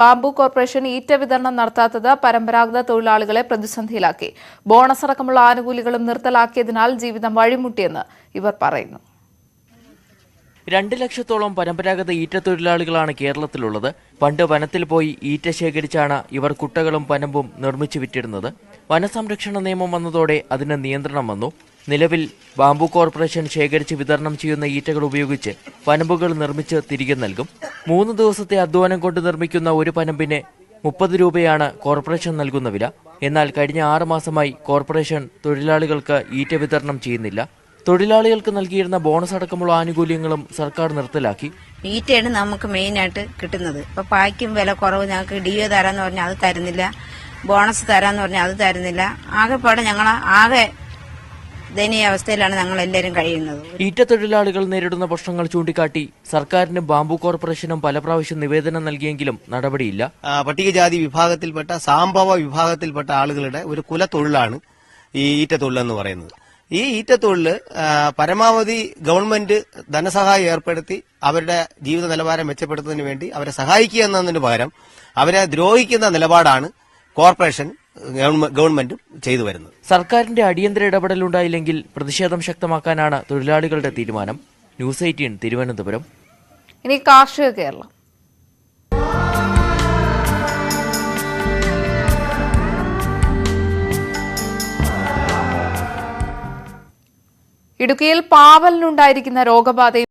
Bamboo corporation ഈറ്റ വിതരണം നടത്താത്തത് പരമ്പരാഗത തൊഴിലാളികളെ പ്രതിസന്ധിയിലാക്കി. ബോണസ് അടക്കമുള്ള ആനുകൂല്യങ്ങളും നിർത്തലാക്കിയതിനാൽ ജീവിതം വഴിമുട്ടിയെന്ന് ഇവർ പറയുന്നു. 2 ലക്ഷത്തോളം പരമ്പരാഗത ഈറ്റ തൊഴിലാളികളാണ് കേരളത്തിലുള്ളത്. പണ്ട് വനത്തിൽ പോയി ഈറ്റ ശേഖരിച്ചാണ് ഇവർ കുട്ടകളും പനമ്പും നിർമ്മിച്ചു വിറ്റിരുന്നത്. വനസംരക്ഷണ നിയമം വന്നതോടെ അതിന് നിയന്ത്രണം വന്നു. നിലവിൽ ബാംബു കോർപ്പറേഷൻ ശേഖരിച്ച് വിതരണം ചെയ്യുന്ന ഈറ്റകൾ ഉപയോഗിച്ച് പനമ്പുകൾ നിർമ്മിച്ച് തിരികെ നൽകും. 3 ദിവസത്തെ അധ്വാനം കൊണ്ട് നിർമ്മിക്കുന്ന ഒരു പനമ്പിന് 30 രൂപയാണ് കോർപ്പറേഷൻ നൽകുന്ന വില. എന്നാൽ കഴിഞ്ഞ 6 മാസമായി കോർപ്പറേഷൻ തൊഴിലാളികൾക്ക് ഈറ്റ വിതരണം ചെയ്യുന്നില്ല. തൊഴിലാളികൾക്ക് നൽകിയിരുന്ന ബോണസ് അടക്കമുള്ള ആനുകൂല്യങ്ങളും സർക്കാർ നിർത്തലാക്കി. ഈറ്റയാണ് നമുക്ക് മെയിനായിട്ട് കിട്ടുന്നത്. ഇപ്പൊ പായ്ക്കും വില കുറവ്, ഞങ്ങൾക്ക് ഡിഒ തരാന്ന് പറഞ്ഞാൽ അത് തരുന്നില്ല, ബോണസ് തരാന്ന് പറഞ്ഞാൽ അത് തരുന്നില്ല. ആകെപ്പാടെ ഞങ്ങൾ ആകെ ദയനീയ അവസ്ഥയിലാണ് ഞങ്ങൾ എല്ലാവരും കഴിയുന്നത്. ഈറ്റ തൊഴിലാളികൾ നേരിടുന്ന പ്രശ്നങ്ങൾ ചൂണ്ടിക്കാട്ടി സർക്കാരിനും ബാംബു കോർപ്പറേഷനും പല പ്രാവശ്യം നിവേദനം നൽകിയെങ്കിലും നടപടിയില്ല. പട്ടികജാതി വിഭാഗത്തിൽപ്പെട്ട സാംഭവ വിഭാഗത്തിൽപ്പെട്ട ആളുകളുടെ ഒരു കുലത്തൊഴിലാണ് ഈ ഈറ്റ തൊഴിലെന്ന് പറയുന്നത്. ഈ ഈറ്റ തൊഴില് പരമാവധി ഗവൺമെന്റ് ധനസഹായം ഏർപ്പെടുത്തി അവരുടെ ജീവിത നിലവാരം മെച്ചപ്പെടുത്തുന്നതിന് വേണ്ടി അവരെ സഹായിക്കുക എന്നതിന് പകരം അവരെ ദ്രോഹിക്കുന്ന നിലപാടാണ് കോർപ്പറേഷൻ ഗവൺമെന്റും ചെയ്തു വരുന്നത്. സർക്കാരിന്റെ അടിയന്തര ഇടപെടലുണ്ടായില്ലെങ്കിൽ പ്രതിഷേധം ശക്തമാക്കാനാണ് തൊഴിലാളികളുടെ തീരുമാനം. ന്യൂസ് 18 തിരുവനന്തപുരം. ഇനി കാർഷിക കേരളം. ഇടുക്കിയിൽ പാവലിനുണ്ടായിരിക്കുന്ന രോഗബാധയും